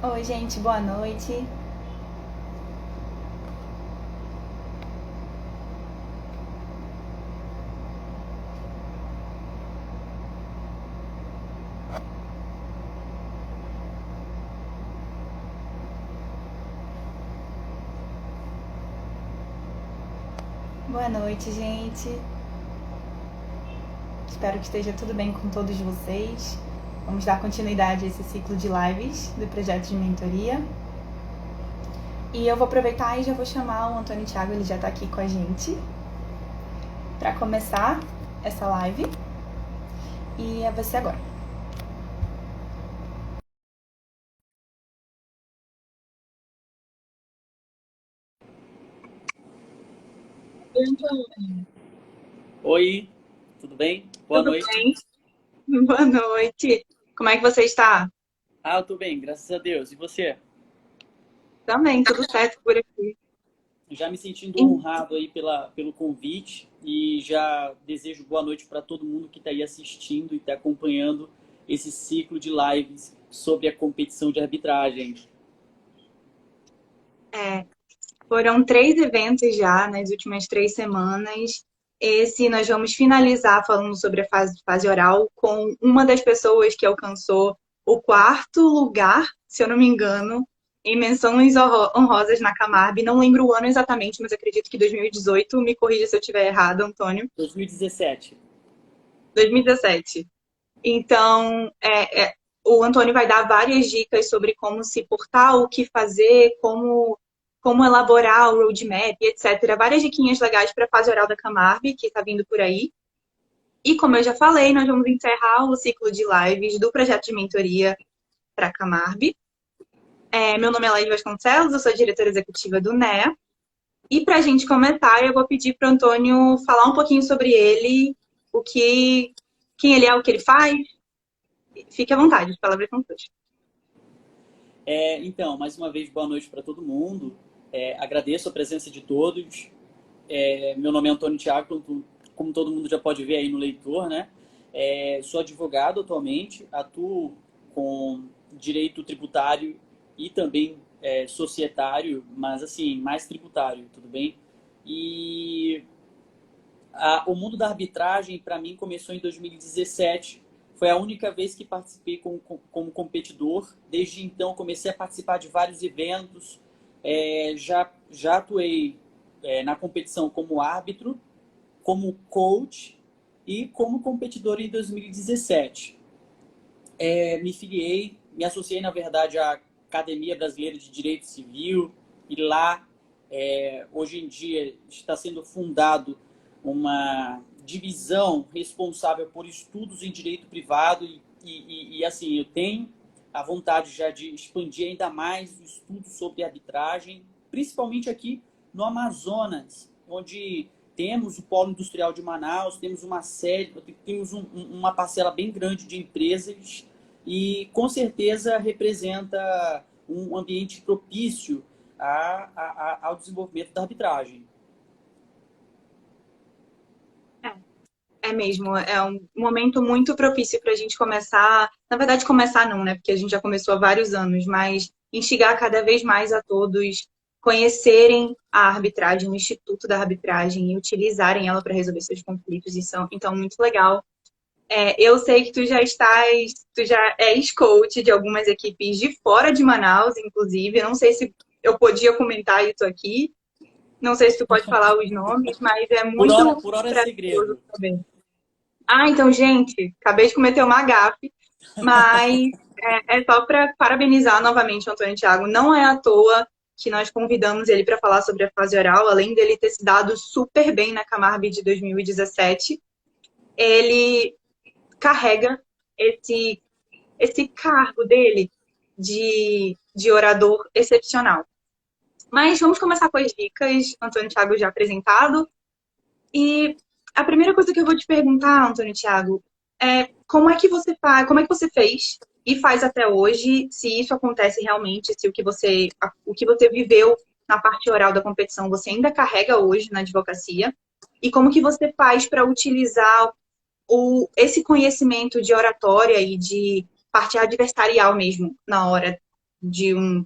Oi, gente, boa noite. Boa noite, gente. Espero que esteja tudo bem com todos vocês. Vamos dar continuidade a esse ciclo de lives do projeto de mentoria. E eu vou aproveitar e já vou chamar o Antônio Thiago, ele já está aqui com a gente, para começar essa live. E é você agora. Oi, tudo bem? Boa Tudo noite. bem? Boa noite. Como é que você está? Eu tô bem, graças a Deus. E você? Também, tudo certo por aqui. Já me sentindo honrado aí pelo convite e já desejo boa noite para todo mundo que está aí assistindo e está acompanhando esse ciclo de lives sobre a competição de arbitragem. É, foram 3 eventos já nas últimas 3 semanas. Esse nós vamos finalizar falando sobre a fase oral com uma das pessoas que alcançou o quarto lugar, se eu não me engano, em menções honrosas na Camarb. Não lembro o ano exatamente, mas acredito que 2018. Me corrija se eu estiver errado, Antônio. 2017. 2017. Então, o Antônio vai dar várias dicas sobre como se portar, o que fazer, como elaborar o roadmap, etc. Várias diquinhas legais para a fase oral da Camarb, que está vindo por aí. E como eu já falei, nós vamos encerrar o ciclo de lives do projeto de mentoria para a Camarb. Meu nome é Laide Vasconcelos, eu sou diretora executiva do NEA. E para a gente começar, eu vou pedir para o Antônio falar um pouquinho sobre ele, o que, quem ele é, o que ele faz. Fique à vontade, as palavras são suas. Então, mais uma vez, boa noite para todo mundo. Agradeço a presença de todos. Meu nome é Antônio Thiago, como todo mundo já pode ver aí no leitor, né? Sou advogado atualmente, atuo com direito tributário e também societário, mas assim, mais tributário, tudo bem? E o mundo da arbitragem, para mim, começou em 2017. Foi a única vez que participei como competidor. Desde então, comecei a participar de vários eventos. Já atuei na competição como árbitro, como coach e como competidor em 2017. Me filiei, me associei, na verdade, à Academia Brasileira de Direito Civil e lá, hoje em dia, está sendo fundado uma divisão responsável por estudos em direito privado e assim, eu tenho a vontade já de expandir ainda mais o estudo sobre arbitragem, principalmente aqui no Amazonas, onde temos o Polo Industrial de Manaus, temos uma série, temos uma parcela bem grande de empresas e com certeza representa um ambiente propício ao desenvolvimento da arbitragem. É mesmo, é um momento muito propício para a gente começar. Na verdade, começar não, né? Porque a gente já começou há vários anos, mas instigar cada vez mais a todos conhecerem a arbitragem, o Instituto da Arbitragem e utilizarem ela para resolver seus conflitos. Então, muito legal. Eu sei que tu já és coach de algumas equipes de fora de Manaus, inclusive. Eu não sei se eu podia comentar isso aqui. Não sei se tu pode falar os nomes, mas é muito Por hora é prazeroso segredo. saber. Então, gente, acabei de cometer uma gafe, mas é só para parabenizar novamente o Antônio Thiago. Não é à toa que nós convidamos ele para falar sobre a fase oral, além dele ter se dado super bem na Camarb de 2017, ele carrega esse cargo dele de orador excepcional. Mas vamos começar com as dicas, Antônio Thiago já apresentado. E a primeira coisa que eu vou te perguntar, Antônio Thiago, é como é que você faz, como é que você fez e faz até hoje, se isso acontece realmente, se o que você viveu na parte oral da competição você ainda carrega hoje na advocacia, e como que você faz para utilizar esse conhecimento de oratória e de parte adversarial mesmo na hora. de um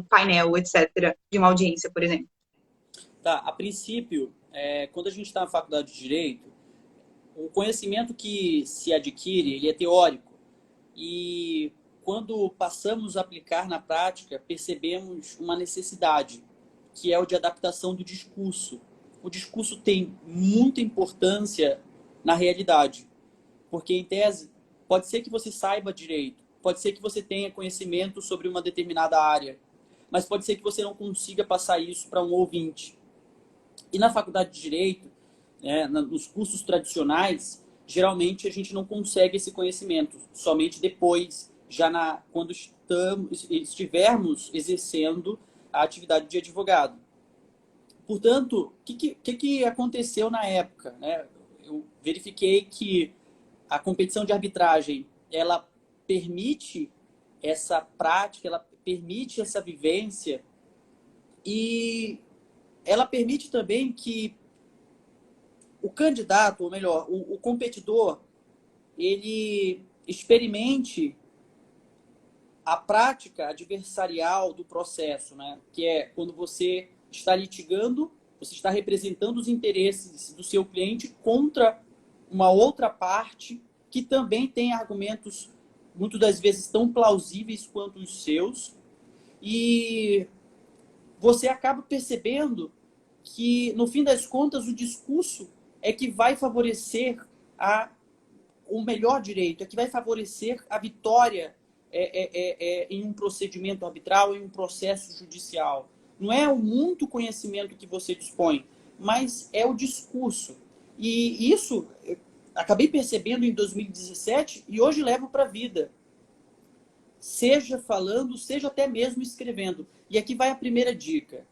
painel, etc., de uma audiência, por exemplo? Tá, a princípio, quando a gente está na faculdade de Direito, o conhecimento que se adquire, ele é teórico. E quando passamos a aplicar na prática, percebemos uma necessidade, que é o de adaptação do discurso. O discurso tem muita importância na realidade, porque, em tese, pode ser que você saiba direito, pode ser que você tenha conhecimento sobre uma determinada área, mas pode ser que você não consiga passar isso para um ouvinte. E na faculdade de Direito, nos cursos tradicionais, geralmente a gente não consegue esse conhecimento, somente depois, quando estivermos exercendo a atividade de advogado. Portanto, o que aconteceu na época? Né? Eu verifiquei que a competição de arbitragem, ela permite essa prática, ela permite essa vivência e ela permite também que o candidato, ou melhor, o competidor, ele experimente a prática adversarial do processo, né? Que é quando você está litigando, você está representando os interesses do seu cliente contra uma outra parte que também tem argumentos, muitas das vezes, tão plausíveis quanto os seus. E você acaba percebendo que, no fim das contas, o discurso é que vai favorecer o melhor direito, é que vai favorecer a vitória em um procedimento arbitral, em um processo judicial. Não é o muito conhecimento que você dispõe, mas é o discurso. E isso eu acabei percebendo em 2017 e hoje levo para a vida. Seja falando, seja até mesmo escrevendo. E aqui vai a primeira dica.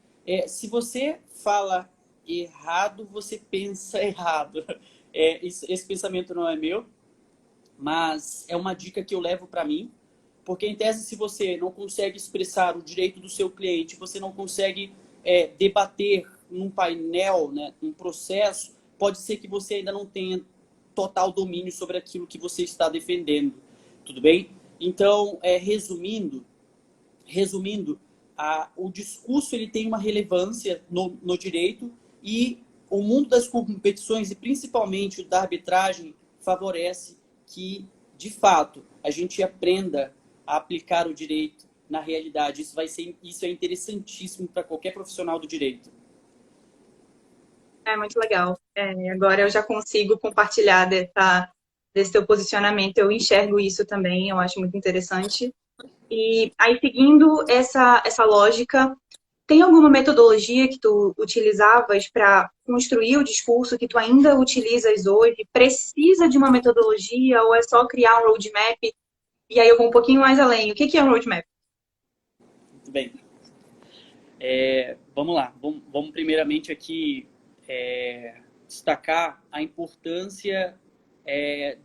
Se você fala errado, você pensa errado. Esse pensamento não é meu, mas é uma dica que eu levo para mim, porque, em tese, se você não consegue expressar o direito do seu cliente, você não consegue debater num painel, né, num processo, pode ser que você ainda não tenha total domínio sobre aquilo que você está defendendo. Tudo bem? Então, resumindo, o discurso ele tem uma relevância no direito e o mundo das competições e principalmente o da arbitragem favorece que, de fato, a gente aprenda a aplicar o direito na realidade. Isso é interessantíssimo para qualquer profissional do direito. É muito legal. Agora eu já consigo compartilhar desse teu posicionamento. Eu enxergo isso também, eu acho muito interessante. E aí, seguindo essa lógica, tem alguma metodologia que tu utilizavas para construir o discurso que tu ainda utilizas hoje? Precisa de uma metodologia ou é só criar um roadmap? E aí eu vou um pouquinho mais além. O que é um roadmap? Muito bem. Vamos lá. Vamos primeiramente aqui destacar a importância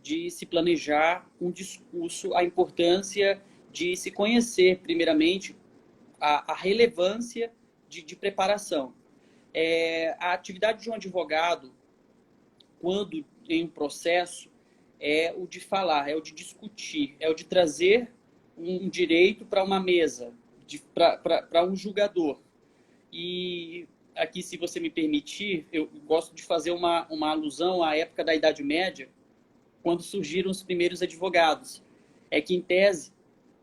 de se planejar um discurso, a importância de se conhecer, primeiramente, a relevância de preparação. A atividade de um advogado, quando em um processo, é o de falar, é o de discutir, é o de trazer um direito para uma mesa, para um julgador. E aqui, se você me permitir, eu gosto de fazer uma alusão à época da Idade Média, quando surgiram os primeiros advogados. É que, em tese,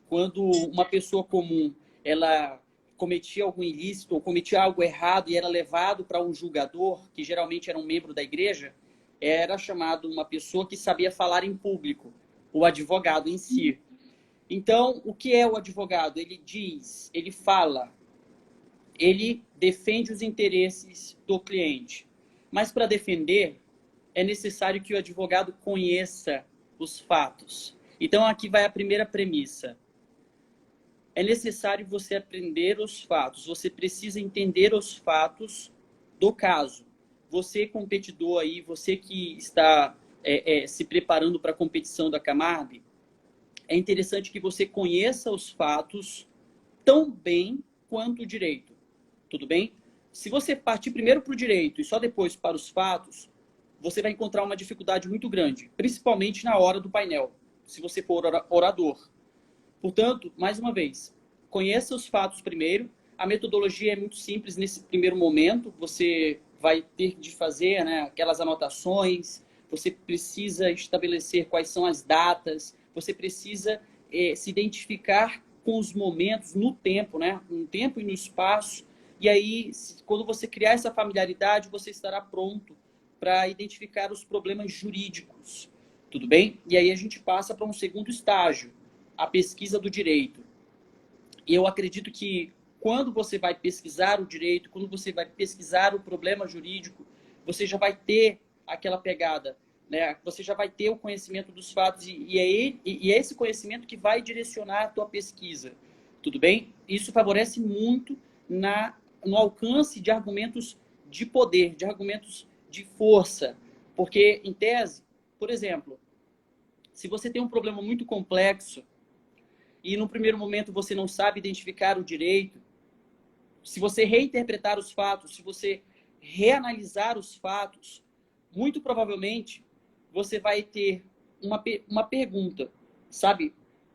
quando uma pessoa comum ela cometia algum ilícito ou cometia algo errado e era levado para um julgador, que geralmente era um membro da igreja, era chamado uma pessoa que sabia falar em público, o advogado em si. Então, o que é o advogado? Ele diz, ele fala, ele defende os interesses do cliente. Mas para defender, é necessário que o advogado conheça os fatos. Então, aqui vai a primeira premissa. É necessário você aprender os fatos. Você precisa entender os fatos do caso. Você, competidor aí, você que está se preparando para a competição da Camargo, é interessante que você conheça os fatos tão bem quanto o direito. Tudo bem? Se você partir primeiro para o direito e só depois para os fatos, você vai encontrar uma dificuldade muito grande, principalmente na hora do painel, se você for orador. Portanto, mais uma vez, conheça os fatos primeiro. A metodologia é muito simples nesse primeiro momento. Você vai ter de fazer, né, aquelas anotações, você precisa estabelecer quais são as datas, você precisa se identificar com os momentos no tempo, né, no tempo e no espaço. E aí, quando você criar essa familiaridade, você estará pronto para identificar os problemas jurídicos. Tudo bem? E aí a gente passa para um segundo estágio, a pesquisa do direito. E eu acredito que quando você vai pesquisar o direito, quando você vai pesquisar o problema jurídico, você já vai ter aquela pegada, né? Você já vai ter o conhecimento dos fatos e é esse conhecimento que vai direcionar a tua pesquisa. Tudo bem? Isso favorece muito no alcance de argumentos de poder, de argumentos de força. Porque, em tese, por exemplo, se você tem um problema muito complexo e no primeiro momento você não sabe identificar o direito, se você reinterpretar os fatos, se você reanalisar os fatos, muito provavelmente você vai ter uma pergunta, sabe?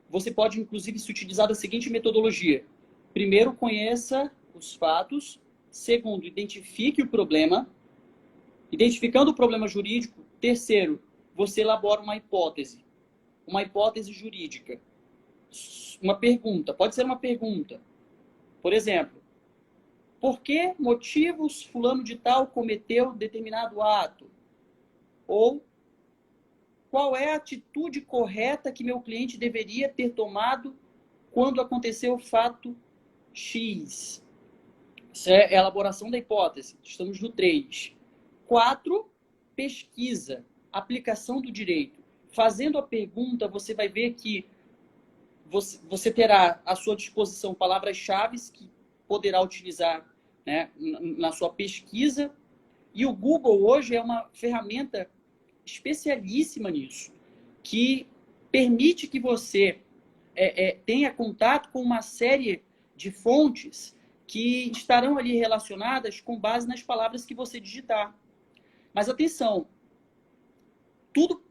Você pode, inclusive, se utilizar da seguinte metodologia. Primeiro, conheça os fatos. Segundo, identifique o problema. Identificando o problema jurídico. Terceiro, você elabora uma hipótese jurídica. Uma pergunta, pode ser uma pergunta. Por exemplo, por que motivos fulano de tal cometeu determinado ato? Ou qual é a atitude correta que meu cliente deveria ter tomado quando aconteceu o fato X? Isso é a elaboração da hipótese. Estamos no 3. 4, pesquisa, aplicação do direito. Fazendo a pergunta, você vai ver que você terá à sua disposição palavras-chave que poderá utilizar, né, na sua pesquisa. E o Google hoje é uma ferramenta especialíssima nisso, que permite que você tenha contato com uma série de fontes que estarão ali relacionadas com base nas palavras que você digitar. Mas atenção, tudo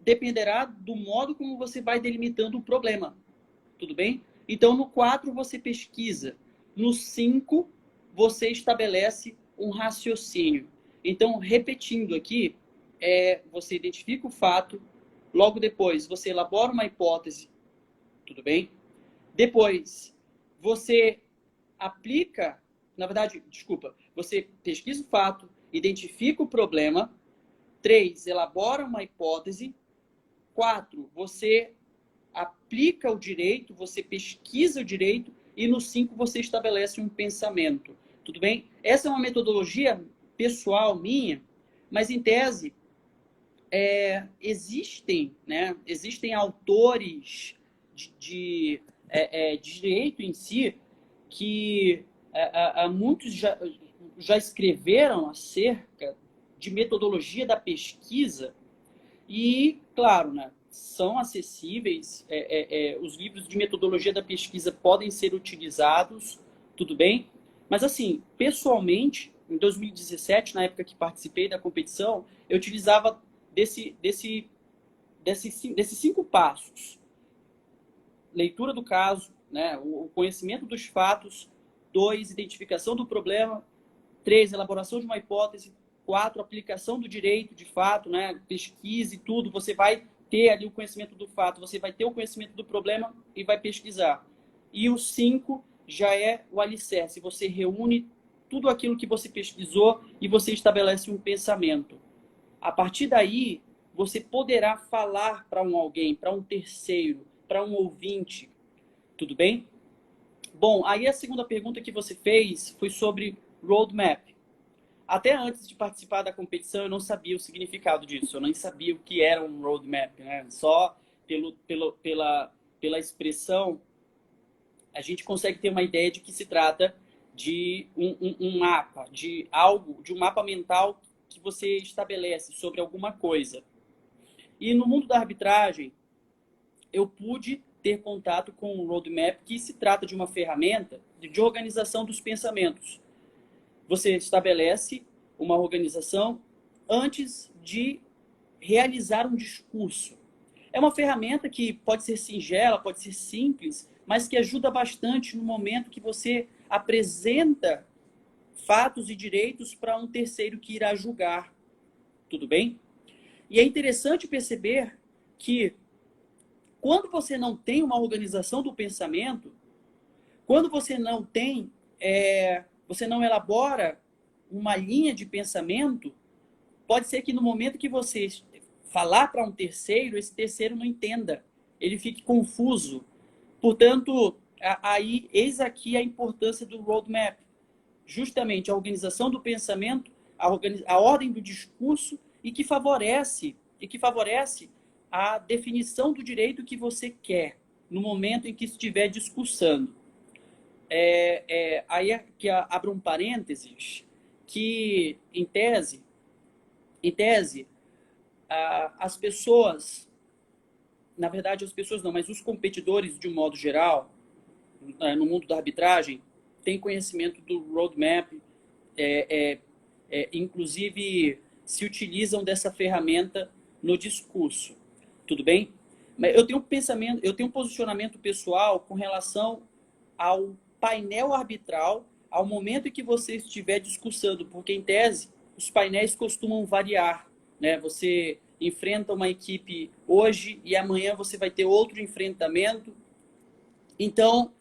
dependerá do modo como você vai delimitando o problema. Tudo bem? Então, no 4, você pesquisa. No 5, você estabelece um raciocínio. Então, repetindo aqui, você identifica o fato, logo depois você elabora uma hipótese, tudo bem? Depois, você aplica, na verdade, desculpa, você pesquisa o fato, identifica o problema. 3, elabora uma hipótese. 4, você aplica o direito, você pesquisa o direito. E no 5, você estabelece um pensamento. Tudo bem? Essa é uma metodologia pessoal minha, mas em tese existem autores de direito em si que muitos já escreveram acerca de metodologia da pesquisa e, claro, né, são acessíveis, os livros de metodologia da pesquisa podem ser utilizados, tudo bem? Mas, assim, pessoalmente, em 2017, na época que participei da competição, eu utilizava desses 5 passos. Leitura do caso, né, o conhecimento dos fatos. 2, identificação do problema. 3, elaboração de uma hipótese. 4, aplicação do direito, de fato, né, pesquisa e tudo. Você vai ter ali o conhecimento do fato, você vai ter o conhecimento do problema e vai pesquisar. E o 5 já é o alicerce. Você reúne tudo aquilo que você pesquisou e você estabelece um pensamento. A partir daí, você poderá falar para alguém, para um terceiro, para um ouvinte. Tudo bem? Bom, aí a segunda pergunta que você fez foi sobre roadmap. Até antes de participar da competição, eu não sabia o significado disso. Eu nem sabia o que era um roadmap, né? Só pela expressão, a gente consegue ter uma ideia de que se trata de um mapa, de um mapa mental que você estabelece sobre alguma coisa. E no mundo da arbitragem, eu pude ter contato com o roadmap, que se trata de uma ferramenta de organização dos pensamentos. Você estabelece uma organização antes de realizar um discurso. É uma ferramenta que pode ser singela, pode ser simples, mas que ajuda bastante no momento que você apresenta fatos e direitos para um terceiro que irá julgar. Tudo bem? E é interessante perceber que quando você não tem uma organização do pensamento, quando você não tem, você não elabora uma linha de pensamento, pode ser que no momento que você falar para um terceiro, esse terceiro não entenda, ele fique confuso. Portanto, aí, eis aqui a importância do roadmap. Justamente a organização do pensamento, a ordem do discurso e que favorece a definição do direito que você quer no momento em que estiver discursando. Aí que abro um parênteses, que em tese, as pessoas, na verdade as pessoas não, mas os competidores de um modo geral, no mundo da arbitragem, têm conhecimento do roadmap, inclusive se utilizam dessa ferramenta no discurso. Tudo bem? Mas eu tenho um posicionamento pessoal com relação ao painel arbitral, ao momento em que você estiver discursando, porque em tese os painéis costumam variar, né? Você enfrenta uma equipe hoje e amanhã você vai ter outro enfrentamento. Então,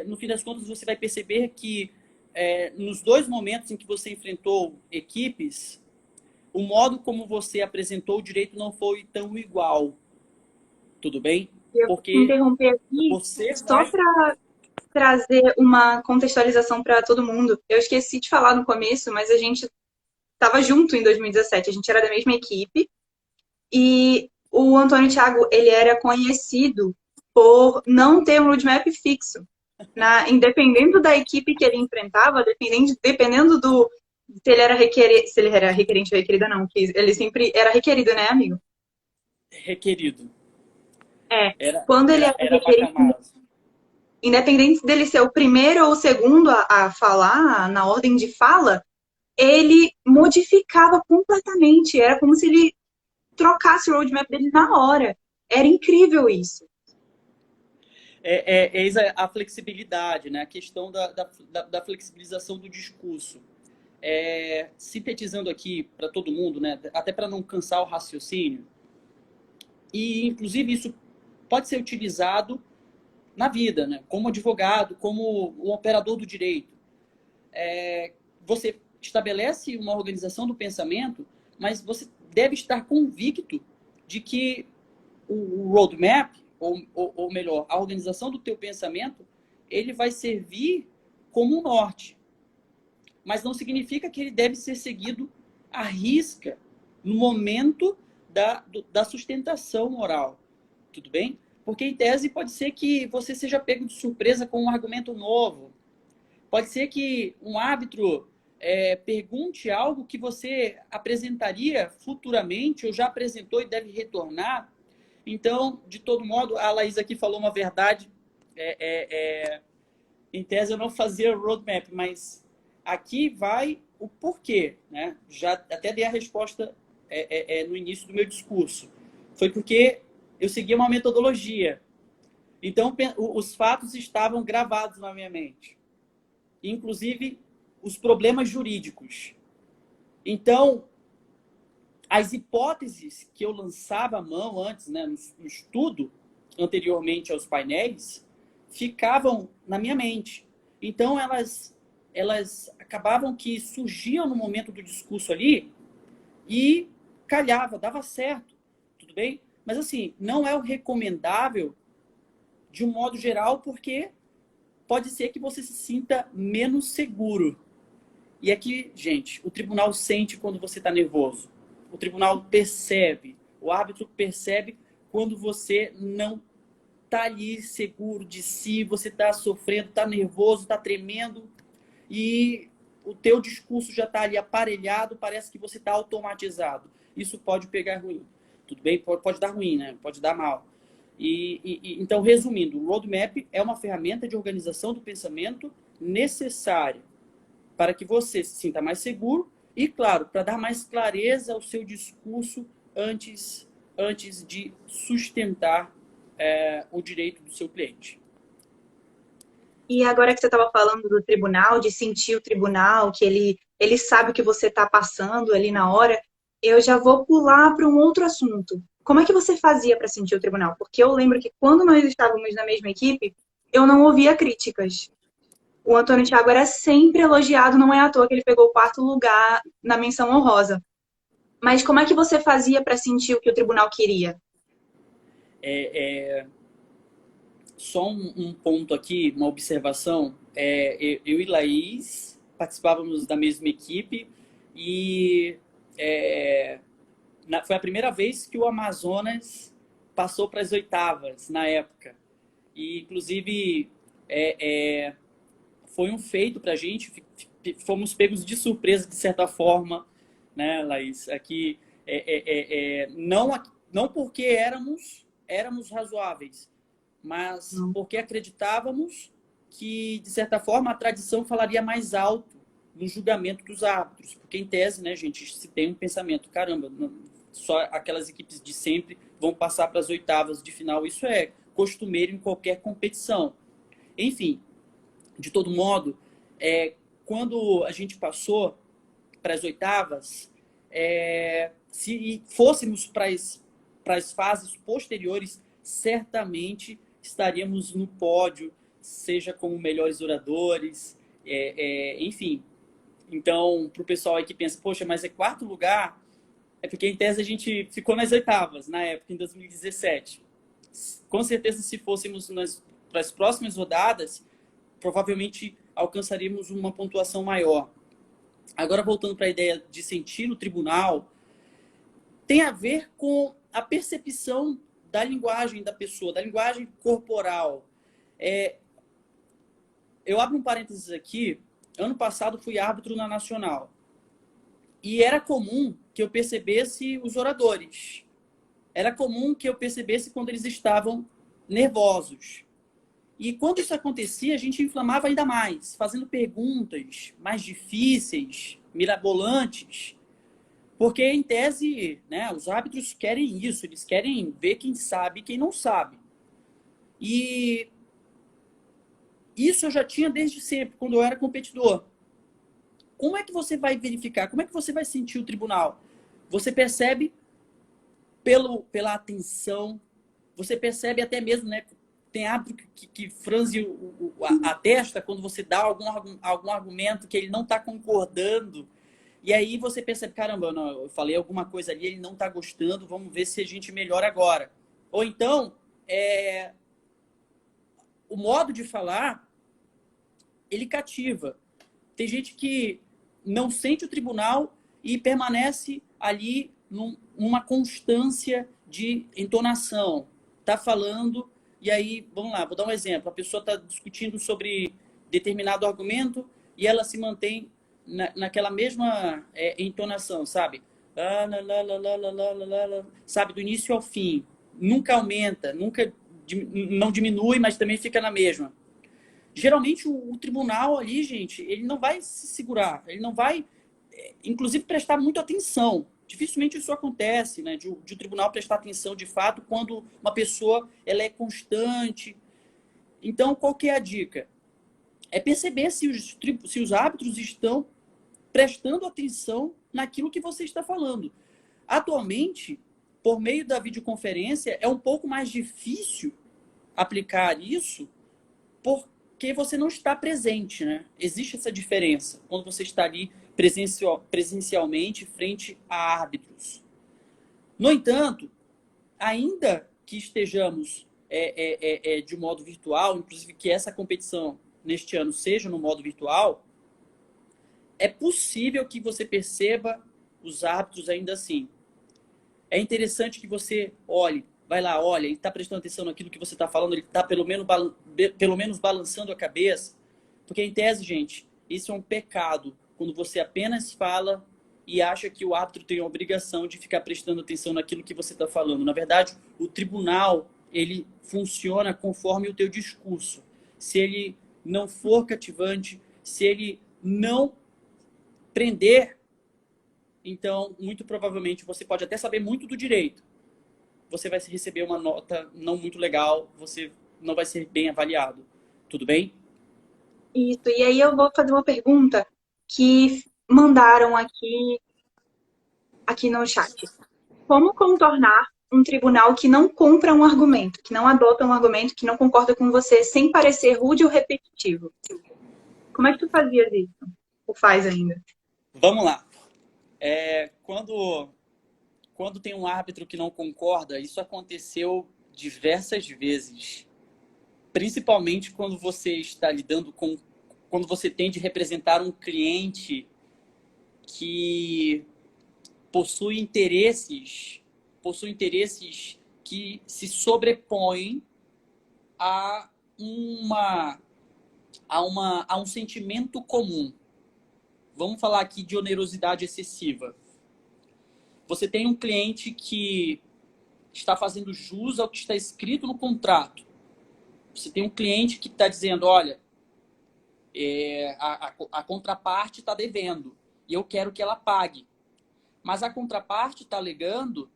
no fim das contas, você vai perceber que nos dois momentos em que você enfrentou equipes, o modo como você apresentou o direito não foi tão igual. Tudo bem? Eu vou Porque interromper aqui você só vai... para trazer uma contextualização para todo mundo. Eu esqueci de falar no começo, mas a gente estava junto em 2017, a gente era da mesma equipe. E o Antônio Thiago, ele era conhecido por não ter um roadmap fixo. Independendo da equipe que ele enfrentava, dependendo do se ele era requerente ou requerida, não, que ele sempre era requerido, né, amigo? Requerido. Quando ele era requerido, independente dele ser o primeiro ou o segundo a falar, na ordem de fala, ele modificava completamente. Era como se ele trocasse o roadmap dele na hora. Era incrível isso. Eis a flexibilidade, né? A questão da flexibilização do discurso. Sintetizando aqui para todo mundo, né? Até para não cansar o raciocínio, e inclusive isso pode ser utilizado na vida, né? Como advogado, como um operador do direito. Você estabelece uma organização do pensamento, mas você deve estar convicto de que o roadmap, ou melhor, a organização do teu pensamento, ele vai servir como um norte. Mas não significa que ele deve ser seguido à risca no momento da sustentação oral. Tudo bem? Porque, em tese, pode ser que você seja pego de surpresa com um argumento novo. Pode ser que um árbitro pergunte algo que você apresentaria futuramente, ou já apresentou e deve retornar. Então, de todo modo, a Laís aqui falou uma verdade. Em tese, eu não fazia roadmap, mas aqui vai o porquê, né? Já até dei a resposta no início do meu discurso. Foi porque eu seguia uma metodologia. Então, os fatos estavam gravados na minha mente. Inclusive, os problemas jurídicos. Então, as hipóteses que eu lançava à mão antes, né, no estudo, anteriormente aos painéis, ficavam na minha mente. Então, elas acabavam que surgiam no momento do discurso ali e calhava, dava certo, tudo bem? Mas, assim, não é o recomendável de um modo geral, porque pode ser que você se sinta menos seguro. E aqui, gente, o tribunal sente quando você está nervoso. O tribunal percebe, o árbitro percebe quando você não está ali seguro de si, você está sofrendo, está nervoso, está tremendo e o teu discurso já está ali aparelhado, parece que você está automatizado. Isso pode pegar ruim. Tudo bem? Pode dar ruim, né? Pode dar mal. Então, resumindo, o roadmap é uma ferramenta de organização do pensamento necessária para que você se sinta mais seguro e, claro, para dar mais clareza ao seu discurso antes antes de sustentar o direito do seu cliente. E agora que você estava falando do tribunal, de sentir o tribunal, que ele sabe o que você está passando ali na hora, eu já vou pular para um outro assunto. Como é que você fazia para sentir o tribunal? Porque eu lembro que quando nós estávamos na mesma equipe, eu não ouvia críticas. O Antônio Thiago era sempre elogiado, não é à toa que ele pegou o quarto lugar na menção honrosa. Mas como é que você fazia para sentir o que o tribunal queria? Só um ponto aqui, uma observação. Eu e Laís participávamos da mesma equipe e foi a primeira vez que o Amazonas passou para as oitavas na época. E, inclusive, foi um feito para a gente. Fomos pegos de surpresa, de certa forma, né, Laís? Aqui, não porque éramos razoáveis, mas porque acreditávamos que, de certa forma, a tradição falaria mais alto no julgamento dos árbitros. Porque, em tese, né, gente, se tem um pensamento, caramba, só aquelas equipes de sempre vão passar para as oitavas de final. Isso é costumeiro em qualquer competição. Enfim, de todo modo, quando a gente passou para as oitavas, se fôssemos para as fases posteriores, certamente estaríamos no pódio, seja como melhores oradores, enfim. Então, para o pessoal aí que pensa, poxa, mas é quarto lugar, é porque em tese a gente ficou nas oitavas, na época, em 2017. Com certeza, se fôssemos para as próximas rodadas, provavelmente alcançaríamos uma pontuação maior. Agora, voltando para a ideia de sentir no tribunal, tem a ver com a percepção da linguagem da pessoa, da linguagem corporal. Eu abro um parênteses aqui. Ano passado fui árbitro na Nacional. E era comum que eu percebesse os oradores. Era comum que eu percebesse quando eles estavam nervosos. E quando isso acontecia, a gente inflamava ainda mais, fazendo perguntas mais difíceis, mirabolantes. Porque, em tese, né, os árbitros querem isso, eles querem ver quem sabe e quem não sabe. E isso eu já tinha desde sempre, quando eu era competidor. Como é que você vai verificar? Como é que você vai sentir o tribunal? Você percebe pela atenção, você percebe até mesmo, né? Tem árbitro que franze a testa quando você dá algum argumento que ele não está concordando. E aí você percebe, caramba, não, eu falei alguma coisa ali, ele não está gostando, vamos ver se a gente melhora agora. Ou então, o modo de falar, ele cativa. Tem gente que não sente o tribunal e permanece ali numa constância de entonação. Está falando, e aí, vamos lá, vou dar um exemplo. A pessoa está discutindo sobre determinado argumento e ela se mantém naquela mesma entonação, sabe? Sabe, do início ao fim. Nunca aumenta, não diminui, mas também fica na mesma. Geralmente o tribunal ali, gente, ele não vai se segurar, ele não vai, inclusive, prestar muita atenção. Dificilmente isso acontece, né? De o tribunal prestar atenção de fato quando uma pessoa ela é constante. Então, qual que é a dica? É perceber se os árbitros estão prestando atenção naquilo que você está falando. Atualmente, por meio da videoconferência, é um pouco mais difícil aplicar isso porque você não está presente, né? Existe essa diferença quando você está ali presencialmente frente a árbitros. No entanto, ainda que estejamos de modo virtual, inclusive que essa competição neste ano seja no modo virtual, é possível que você perceba os árbitros ainda assim. É interessante que você olhe, vai lá, olha, ele está prestando atenção naquilo que você está falando, ele está pelo menos balançando a cabeça, porque em tese, gente, isso é um pecado, quando você apenas fala e acha que o árbitro tem a obrigação de ficar prestando atenção naquilo que você está falando. Na verdade, o tribunal, ele funciona conforme o teu discurso. Se ele não for cativante, se ele não prender, então, muito provavelmente, você pode até saber muito do direito, você vai receber uma nota não muito legal, você não vai ser bem avaliado. Tudo bem? Isso. E aí eu vou fazer uma pergunta que mandaram aqui no chat. Como contornar um tribunal que não compra um argumento, que não adota um argumento, que não concorda com você, sem parecer rude ou repetitivo? Como é que tu fazias isso? Ou faz ainda? Vamos lá. Quando tem um árbitro que não concorda, isso aconteceu diversas vezes. Principalmente quando você está lidando com... Quando você tem de representar um cliente que possui interesses que se sobrepõem a um sentimento comum. Vamos falar aqui de onerosidade excessiva. Você tem um cliente que está fazendo jus ao que está escrito no contrato. Você tem um cliente que está dizendo, olha, a contraparte está devendo e eu quero que ela pague. Mas a contraparte está alegando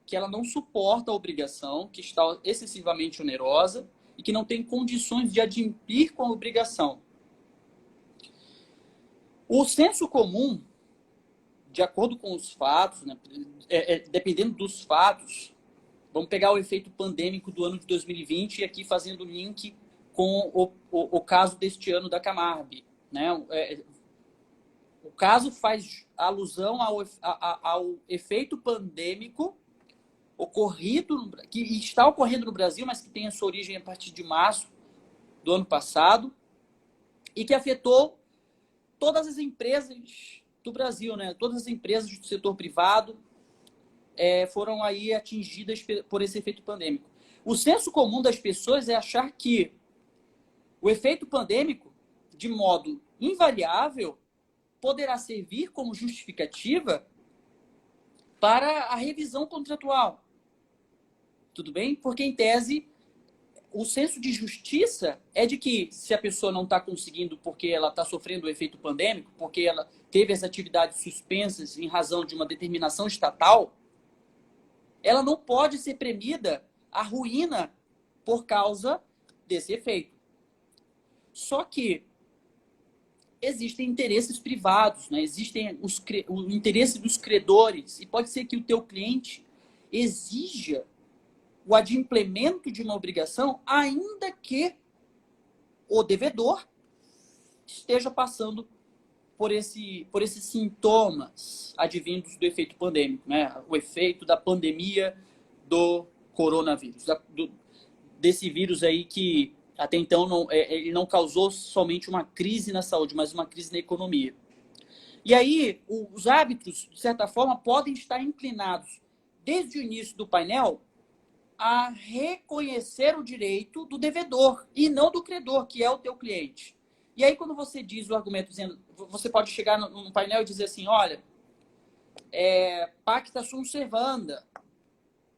que ela não suporta a obrigação, que está excessivamente onerosa e que não tem condições de adimplir com a obrigação. O senso comum, de acordo com os fatos, né, dependendo dos fatos, vamos pegar o efeito pandêmico do ano de 2020 e aqui fazendo link com o caso deste ano da Camarbe. Né? O caso faz alusão ao efeito pandêmico que está ocorrendo no Brasil, mas que tem a sua origem a partir de março do ano passado e que afetou todas as empresas do Brasil, né? Todas as empresas do setor privado foram aí atingidas por esse efeito pandêmico. O senso comum das pessoas é achar que o efeito pandêmico, de modo invariável, poderá servir como justificativa para a revisão contratual. Tudo bem? Porque, em tese, o senso de justiça é de que se a pessoa não está conseguindo porque ela está sofrendo o efeito pandêmico, porque ela teve as atividades suspensas em razão de uma determinação estatal, ela não pode ser premida a ruína por causa desse efeito. Só que existem interesses privados, né? Existem o interesse dos credores, e pode ser que o teu cliente exija o adimplemento de uma obrigação, ainda que o devedor esteja passando por esses sintomas advindos do efeito pandêmico, né? O efeito da pandemia do coronavírus, desse vírus aí que até então ele não causou somente uma crise na saúde, mas uma crise na economia. E aí, os árbitros, de certa forma, podem estar inclinados, desde o início do painel, a reconhecer o direito do devedor e não do credor, que é o teu cliente. E aí, quando você diz o argumento, dizendo, você pode chegar no painel e dizer assim, olha, pacta sunt servanda,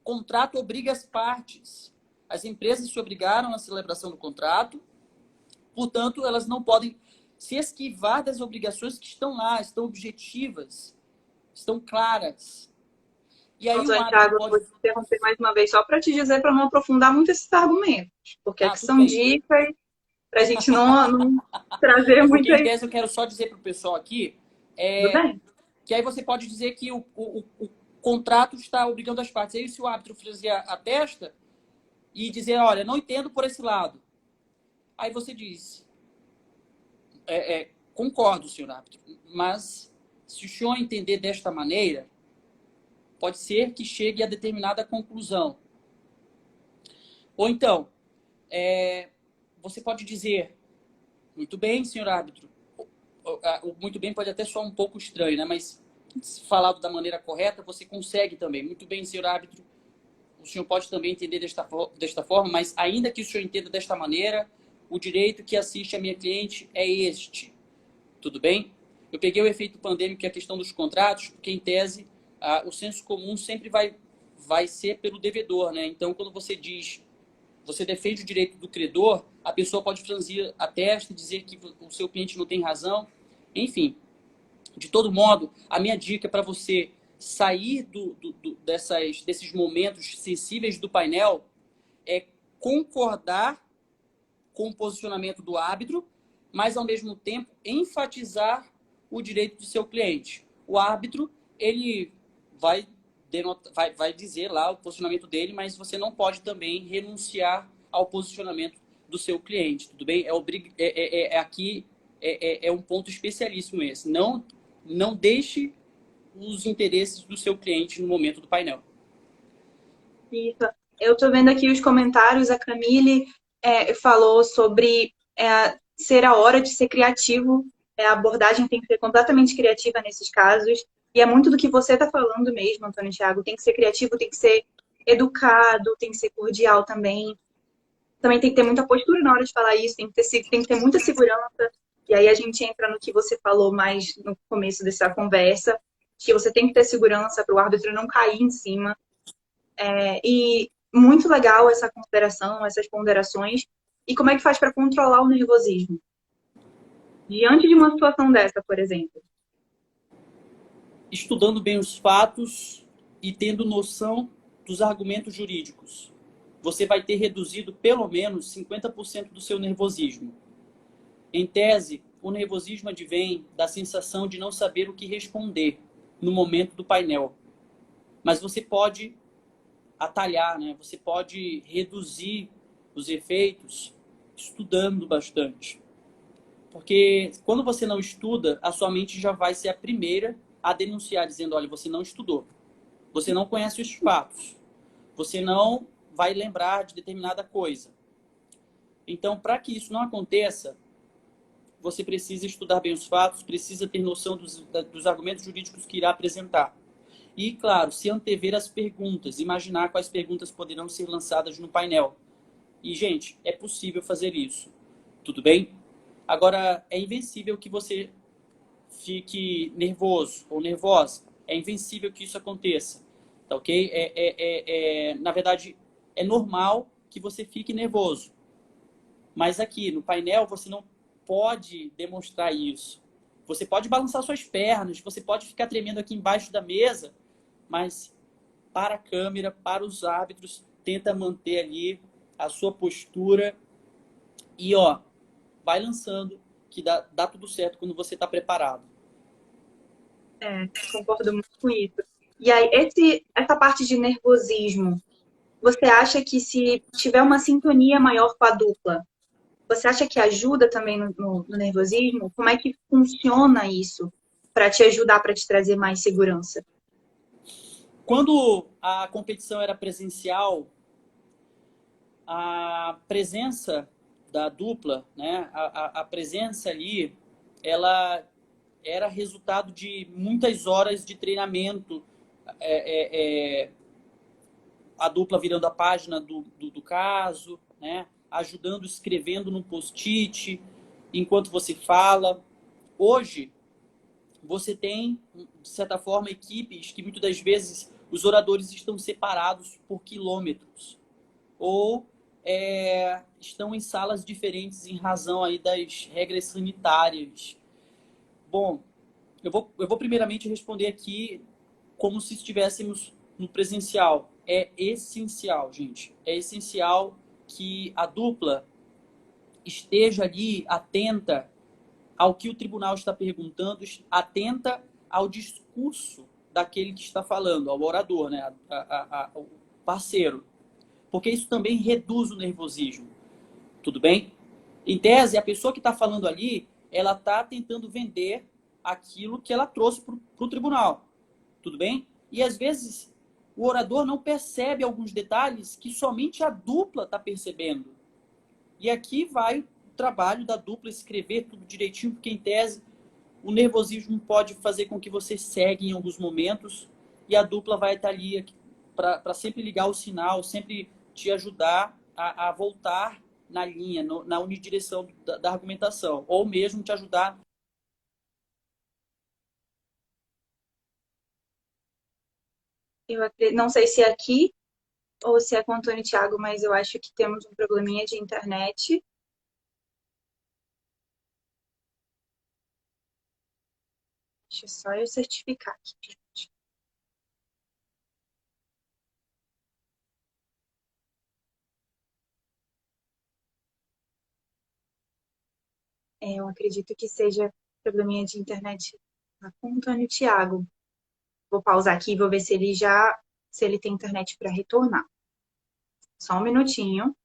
contrato obriga as partes. As empresas se obrigaram à celebração do contrato, portanto, elas não podem se esquivar das obrigações que estão lá, estão objetivas, estão claras. E aí, Então, Thiago, eu vou te interromper mais uma vez só para te dizer, para não aprofundar muito esses argumentos, porque aqui são bem. Dicas para a gente não trazer muito. Porque, em tese, eu quero só dizer para o pessoal aqui Tudo bem. que aí você pode dizer que o contrato está obrigando as partes. Aí, se o árbitro franzir a testa e dizer, olha, não entendo por esse lado. Aí você diz, concordo, senhor árbitro, mas se o senhor entender desta maneira, pode ser que chegue a determinada conclusão. Ou então, você pode dizer, muito bem, senhor árbitro, muito bem pode até soar um pouco estranho, né? Mas se falado da maneira correta, você consegue também. Muito bem, senhor árbitro, o senhor pode também entender desta forma, mas ainda que o senhor entenda desta maneira, o direito que assiste a minha cliente é este. Tudo bem? Eu peguei o efeito pandêmico, que é a questão dos contratos, porque, em tese, o senso comum sempre vai ser pelo devedor, né? Então, quando você diz, você defende o direito do credor, a pessoa pode franzir a testa e dizer que o seu cliente não tem razão. Enfim, de todo modo, a minha dica para você sair desses momentos sensíveis do painel é concordar com o posicionamento do árbitro, mas, ao mesmo tempo, enfatizar o direito do seu cliente. O árbitro, ele vai dizer lá o posicionamento dele, mas você não pode também renunciar ao posicionamento do seu cliente, tudo bem? Aqui é um ponto especialíssimo esse. Não deixe os interesses do seu cliente no momento do painel. Isso. Eu estou vendo aqui os comentários, a Camille falou sobre ser a hora de ser criativo, a abordagem tem que ser completamente criativa nesses casos, e é muito do que você está falando mesmo, Antônio Thiago, tem que ser criativo, tem que ser educado, tem que ser cordial também. Também tem que ter muita postura na hora de falar isso, tem que ter muita segurança. E aí a gente entra no que você falou mais no começo dessa conversa, que você tem que ter segurança para o árbitro não cair em cima. E muito legal essa consideração, essas ponderações. E como é que faz para controlar o nervosismo? Diante de uma situação dessa, por exemplo. Estudando bem os fatos e tendo noção dos argumentos jurídicos. Você vai ter reduzido pelo menos 50% do seu nervosismo. Em tese, o nervosismo advém da sensação de não saber o que responder no momento do painel. Mas você pode atalhar, né? Você pode reduzir os efeitos estudando bastante. Porque quando você não estuda, a sua mente já vai ser a primeira a denunciar, dizendo, olha, você não estudou. Você não conhece os fatos. Você não vai lembrar de determinada coisa. Então, para que isso não aconteça, você precisa estudar bem os fatos, precisa ter noção dos argumentos jurídicos que irá apresentar. E, claro, se antever as perguntas, imaginar quais perguntas poderão ser lançadas no painel. E, gente, é possível fazer isso. Tudo bem? Agora, é invencível que você fique nervoso ou nervosa. É invencível que isso aconteça. Tá ok? Na verdade, é normal que você fique nervoso. Mas aqui, no painel, você não pode demonstrar isso. Você pode balançar suas pernas, você pode ficar tremendo aqui embaixo da mesa, mas para a câmera, para os árbitros, tenta manter ali a sua postura e, vai lançando que dá tudo certo quando você está preparado. Concordo muito com isso. E aí, essa parte de nervosismo, você acha que se tiver uma sintonia maior com a dupla, você acha que ajuda também no nervosismo? Como é que funciona isso para te ajudar, para te trazer mais segurança? Quando a competição era presencial, a presença da dupla, né, a presença ali, ela era resultado de muitas horas de treinamento, a dupla virando a página do caso, né, ajudando, escrevendo no post-it, enquanto você fala. Hoje, você tem, de certa forma, equipes que muitas das vezes os oradores estão separados por quilômetros. Ou estão em salas diferentes em razão aí das regras sanitárias. Bom, eu vou primeiramente responder aqui como se estivéssemos no presencial. É essencial, gente. É essencial que a dupla esteja ali atenta ao que o tribunal está perguntando, atenta ao discurso daquele que está falando, ao orador, né? Ao parceiro. Porque isso também reduz o nervosismo. Tudo bem? Em tese, a pessoa que está falando ali, ela está tentando vender aquilo que ela trouxe para o tribunal. Tudo bem? E às vezes o orador não percebe alguns detalhes que somente a dupla está percebendo. E aqui vai o trabalho da dupla escrever tudo direitinho, porque em tese o nervosismo pode fazer com que você segue em alguns momentos e a dupla vai estar ali para sempre ligar o sinal, sempre te ajudar a voltar na linha, na unidireção da argumentação, ou mesmo te ajudar. Não sei se é aqui ou se é com o Antônio e Thiago, mas eu acho que temos um probleminha de internet. Deixa só eu certificar aqui, gente. Eu acredito que seja probleminha de internet lá com o Antônio Thiago. Vou pausar aqui e vou ver se ele tem internet para retornar. Só um minutinho.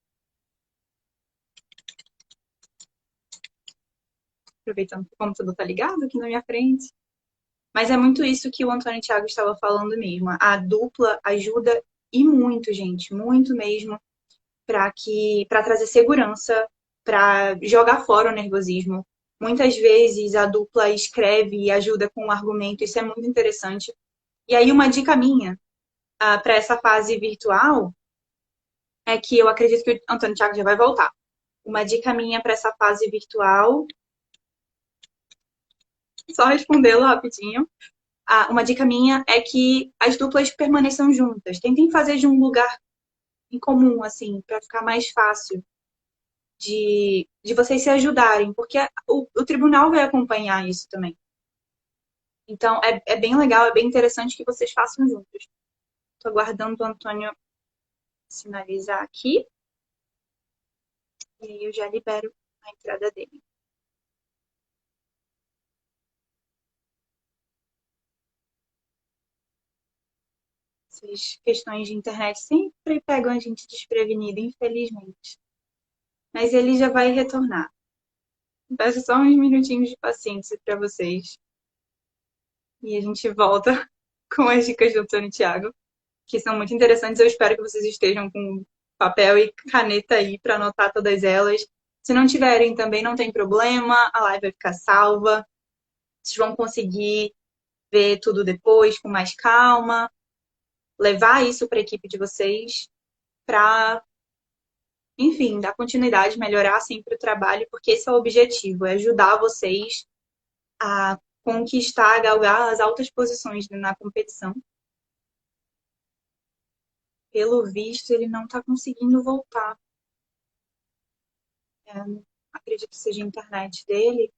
Aproveitando que o computador tá ligado aqui na minha frente. Mas é muito isso que o Antônio Thiago estava falando mesmo. A dupla ajuda e muito, gente, muito mesmo, para trazer segurança, para jogar fora o nervosismo. Muitas vezes a dupla escreve e ajuda com um argumento, isso é muito interessante. E aí, uma dica minha para essa fase virtual é que eu acredito que o Antônio Thiago já vai voltar. Uma dica minha para essa fase virtual, só respondê-lo rapidinho. Uma dica minha é que as duplas permaneçam juntas. Tentem fazer de um lugar em comum, assim, para ficar mais fácil de vocês se ajudarem, porque o tribunal vai acompanhar isso também. Então, é bem legal, é bem interessante que vocês façam juntos. Estou aguardando o Antônio sinalizar aqui. E aí eu já libero a entrada dele. Essas questões de internet sempre pegam a gente desprevenido, infelizmente. Mas ele já vai retornar. Peço só uns minutinhos de paciência para vocês. E a gente volta com as dicas do Antônio Thiago, que são muito interessantes. Eu espero que vocês estejam com papel e caneta aí para anotar todas elas. Se não tiverem, também não tem problema, a live vai ficar salva. Vocês vão conseguir ver tudo depois com mais calma, levar isso para a equipe de vocês, para, enfim, dar continuidade, melhorar sempre o trabalho, porque esse é o objetivo, é ajudar vocês a conquistar, galgar as altas posições na competição. Pelo visto, ele não está conseguindo voltar. Acredito que seja a internet dele.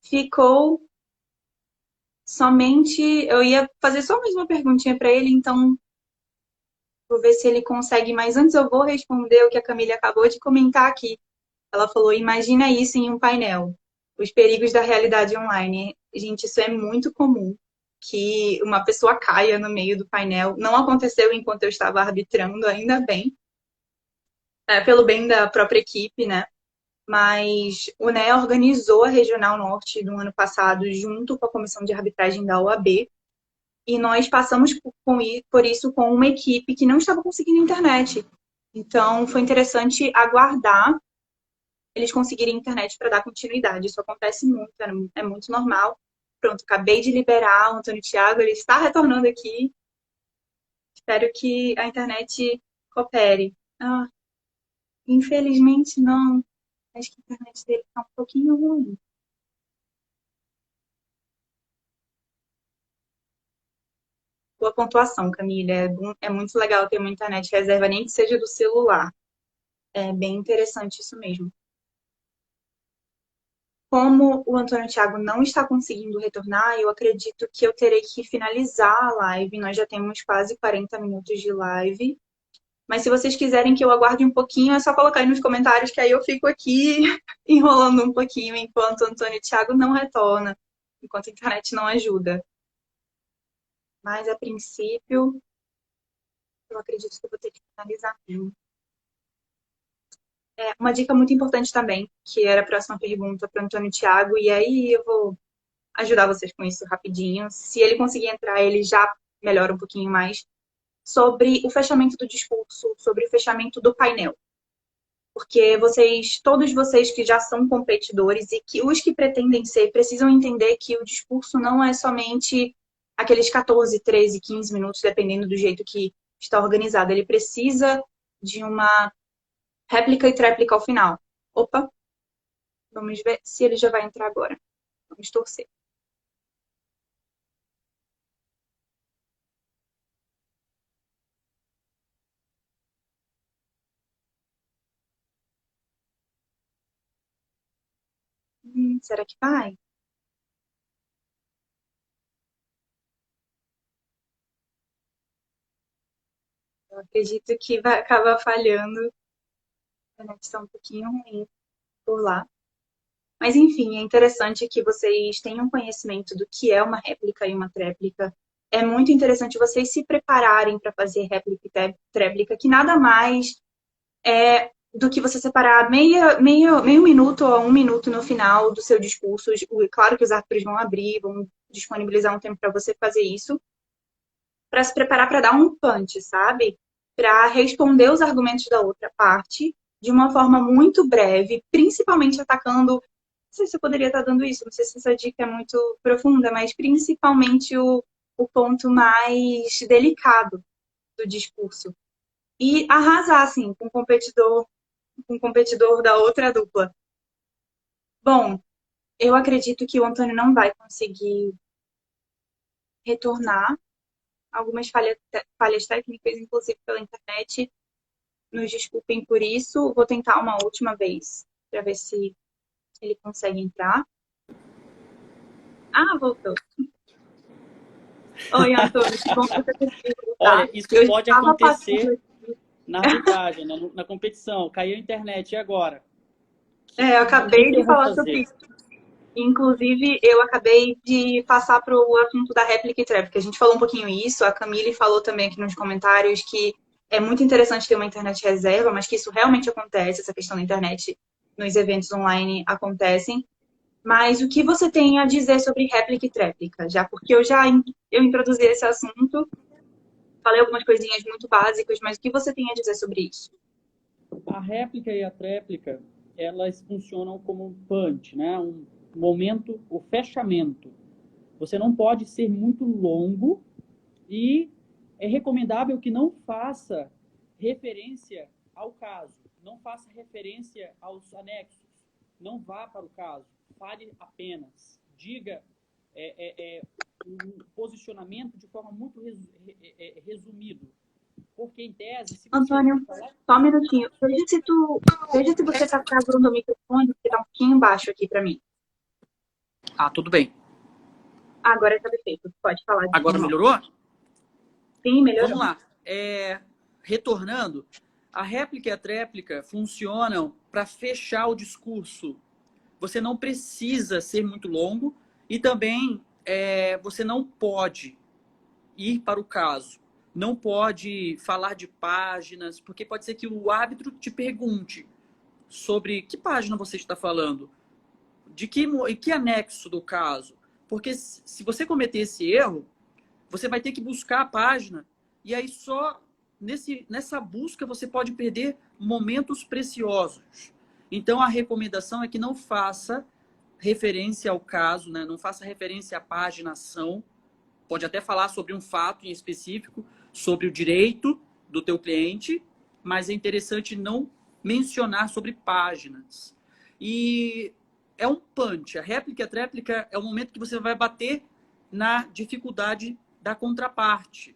Ficou somente. Eu ia fazer só mais uma perguntinha para ele, então vou ver se ele consegue. Mas antes eu vou responder o que a Camila acabou de comentar aqui. Ela falou: imagina isso em um painel. Os perigos da realidade online. Gente, isso é muito comum. Que uma pessoa caia no meio do painel. Não aconteceu enquanto eu estava arbitrando, ainda bem. Pelo bem da própria equipe, né? Mas o NEA organizou a Regional Norte no ano passado junto com a comissão de arbitragem da OAB e nós passamos por isso com uma equipe que não estava conseguindo internet. Então, foi interessante aguardar eles conseguirem internet para dar continuidade. Isso acontece muito, é muito normal. Pronto, acabei de liberar o Antônio Thiago, ele está retornando aqui. Espero que a internet coopere. Infelizmente, não. Acho que a internet dele está um pouquinho ruim. Boa pontuação, Camila. É muito legal ter uma internet reserva, nem que seja do celular. É bem interessante isso mesmo. Como o Antônio Thiago não está conseguindo retornar, eu acredito que eu terei que finalizar a live. Nós já temos quase 40 minutos de live. Mas se vocês quiserem que eu aguarde um pouquinho, é só colocar aí nos comentários que aí eu fico aqui enrolando um pouquinho enquanto o Antônio Thiago não retorna, enquanto a internet não ajuda. Mas a princípio, eu acredito que eu vou ter que finalizar mesmo. Uma dica muito importante também, que era a próxima pergunta para o Antônio Thiago, e aí eu vou ajudar vocês com isso rapidinho. Se ele conseguir entrar, ele já melhora um pouquinho mais. Sobre o fechamento do discurso, sobre o fechamento do painel. Porque todos vocês que já são competidores e que os que pretendem ser, precisam entender que o discurso não é somente aqueles 14, 13, 15 minutos, dependendo do jeito que está organizado. Ele precisa de uma réplica e tréplica ao final. Opa, vamos ver se ele já vai entrar agora. Vamos torcer. Será que vai? Eu acredito que vai acabar falhando. internet está um pouquinho ruim por lá. Mas, enfim, é interessante que vocês tenham conhecimento do que é uma réplica e uma tréplica. É muito interessante vocês se prepararem para fazer réplica e tréplica, que nada mais é do que você separar meio minuto ou 1 minuto no final do seu discurso. Claro que os árbitros vão abrir, vão disponibilizar um tempo para você fazer isso, para se preparar para dar um punch, sabe? Para responder os argumentos da outra parte de uma forma muito breve, principalmente atacando. Não sei se eu poderia estar dando isso, não sei se essa dica é muito profunda, mas principalmente o ponto mais delicado do discurso. E arrasar, assim, com o competidor da outra dupla. Bom, eu acredito que o Antônio não vai conseguir retornar. Algumas falhas técnicas, inclusive pela internet. Nos desculpem por isso. Vou tentar uma última vez para ver se ele consegue entrar. Ah, voltou. Oi, Antônio. Que bom que você conseguiu voltar. Olha, isso pode acontecer na arbitragem, na competição. Caiu a internet, e agora? Eu acabei de falar sobre isso. Inclusive, eu acabei de passar para o assunto da réplica e tréplica. A gente falou um pouquinho isso, a Camille falou também aqui nos comentários que é muito interessante ter uma internet reserva, mas que isso realmente acontece, essa questão da internet nos eventos online acontecem. Mas o que você tem a dizer sobre réplica e tréplica? Já porque eu introduzi esse assunto, falei algumas coisinhas muito básicas, mas o que você tem a dizer sobre isso? A réplica e a tréplica, elas funcionam como um punch, né? Um momento, o fechamento. Você não pode ser muito longo e é recomendável que não faça referência ao caso, não faça referência aos anexos, não vá para o caso, fale apenas, diga um posicionamento de forma muito resumido. Porque, em tese, se você... Antônio, só um minutinho. Veja se você está travando o microfone, porque está um pouquinho baixo aqui para mim. Ah, tudo bem. Agora está perfeito. Pode falar. Agora melhorou? Sim, melhorou. Vamos lá. Retornando, a réplica e a tréplica funcionam para fechar o discurso. Você não precisa ser muito longo e também você não pode ir para o caso. Não pode falar de páginas, porque pode ser que o árbitro te pergunte sobre que página você está falando, de que anexo do caso. Porque se você cometer esse erro, você vai ter que buscar a página e aí só nessa busca você pode perder momentos preciosos. Então a recomendação é que não faça referência ao caso, né? Não faça referência à paginação. Pode até falar sobre um fato em específico, sobre o direito do teu cliente, mas é interessante não mencionar sobre páginas. E é um punch. A réplica e a tréplica é o momento que você vai bater na dificuldade da contraparte.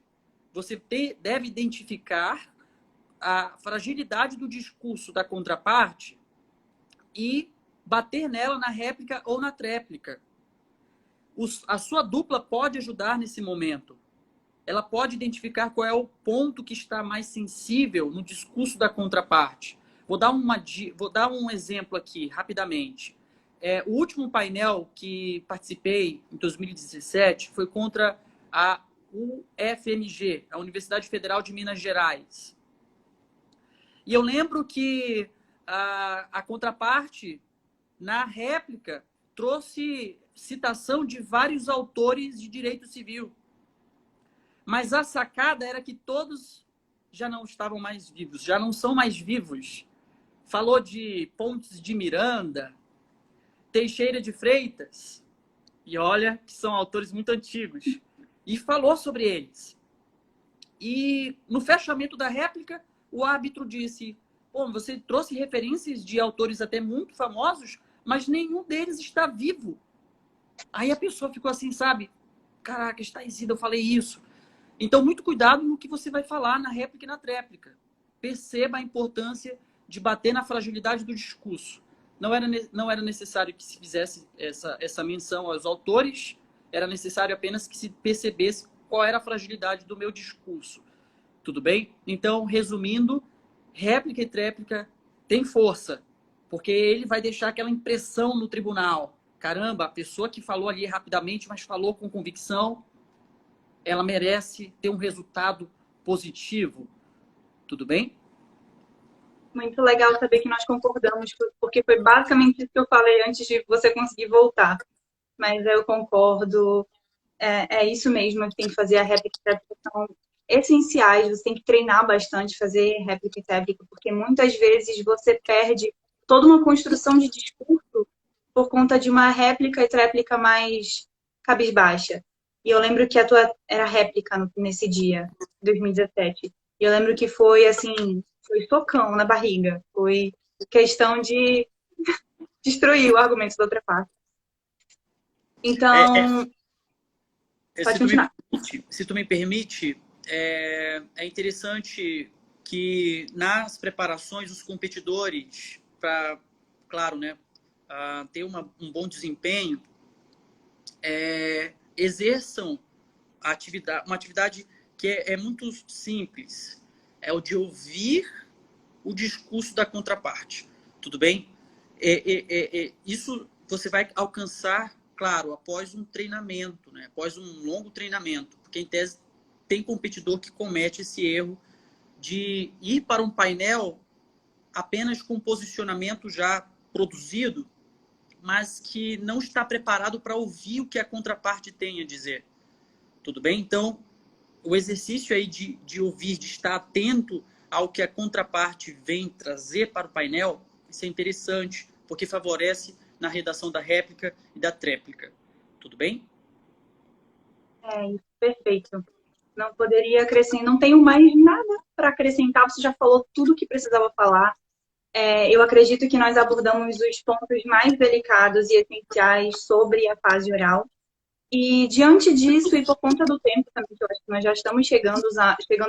Você deve identificar a fragilidade do discurso da contraparte e bater nela na réplica ou na tréplica. A sua dupla pode ajudar nesse momento. Ela pode identificar qual é o ponto que está mais sensível no discurso da contraparte. Vou dar um exemplo aqui, rapidamente. O último painel que participei, em 2017, foi contra a UFMG, a Universidade Federal de Minas Gerais. E eu lembro que a contraparte, na réplica, trouxe citação de vários autores de direito civil. Mas a sacada era que todos já não estavam mais vivos, já não são mais vivos. Falou de Pontes de Miranda, Teixeira de Freitas, e olha que são autores muito antigos, e falou sobre eles. E no fechamento da réplica, o árbitro disse: bom, você trouxe referências de autores até muito famosos, mas nenhum deles está vivo. Aí a pessoa ficou assim, sabe? Caraca, está exílio, eu falei isso. Então, muito cuidado no que você vai falar na réplica e na tréplica. Perceba a importância de bater na fragilidade do discurso. Não era necessário que se fizesse essa menção aos autores, era necessário apenas que se percebesse qual era a fragilidade do meu discurso. Tudo bem? Então, resumindo, réplica e tréplica tem força, porque ele vai deixar aquela impressão no tribunal. Caramba, a pessoa que falou ali rapidamente, mas falou com convicção, ela merece ter um resultado positivo. Tudo bem? Muito legal saber que nós concordamos, porque foi basicamente isso que eu falei antes de você conseguir voltar. Mas eu concordo, é isso mesmo, que tem que fazer a réplica e réplica são essenciais, você tem que treinar bastante, fazer réplica e réplica, porque muitas vezes você perde toda uma construção de discurso por conta de uma réplica e tréplica mais cabisbaixa. E eu lembro que a tua era réplica nesse dia, 2017. E eu lembro que foi assim, foi socão na barriga. Foi questão de destruir o argumento da outra parte. Então, pode continuar. Se tu me permite, é interessante que nas preparações os competidores, para, claro, né, ter um bom desempenho, exerçam uma atividade que é muito simples, é o de ouvir o discurso da contraparte. Tudo bem? Isso você vai alcançar, claro, após um treinamento, né? Após um longo treinamento, porque em tese tem competidor que comete esse erro de ir para um painel apenas com posicionamento já produzido, mas que não está preparado para ouvir o que a contraparte tem a dizer. Tudo bem? Então, o exercício aí de ouvir, de estar atento ao que a contraparte vem trazer para o painel, isso é interessante, porque favorece na redação da réplica e da tréplica. Tudo bem? Isso, perfeito. Não poderia acrescentar, não tenho mais nada para acrescentar, você já falou tudo que precisava falar. Eu acredito que nós abordamos os pontos mais delicados e essenciais sobre a fase oral. E diante disso, e por conta do tempo também, que eu acho que nós já estamos chegando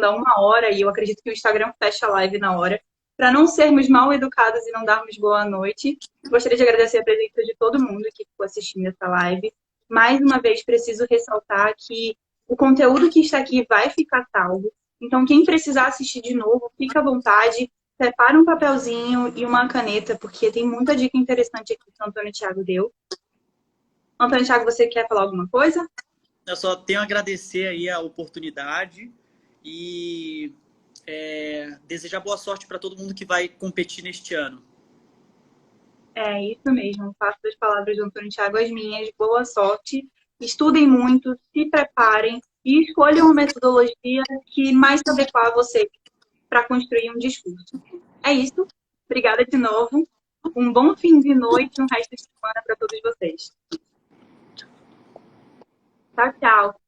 a 1 hora, e eu acredito que o Instagram fecha a live na hora, para não sermos mal educados e não darmos boa noite, gostaria de agradecer a presença de todo mundo que ficou assistindo essa live. Mais uma vez, preciso ressaltar que o conteúdo que está aqui vai ficar salvo. Então, quem precisar assistir de novo, fica à vontade, prepara um papelzinho e uma caneta, porque tem muita dica interessante aqui que o Antônio Thiago deu. Antônio Thiago, você quer falar alguma coisa? Eu só tenho a agradecer aí a oportunidade e desejar boa sorte para todo mundo que vai competir neste ano. É isso mesmo. Faço das palavras do Antônio Thiago as minhas. Boa sorte. Estudem muito, se preparem e escolham uma metodologia que mais se adequa a você para construir um discurso. É isso. Obrigada de novo. Um bom fim de noite e um resto de semana para todos vocês. Tchau, tchau.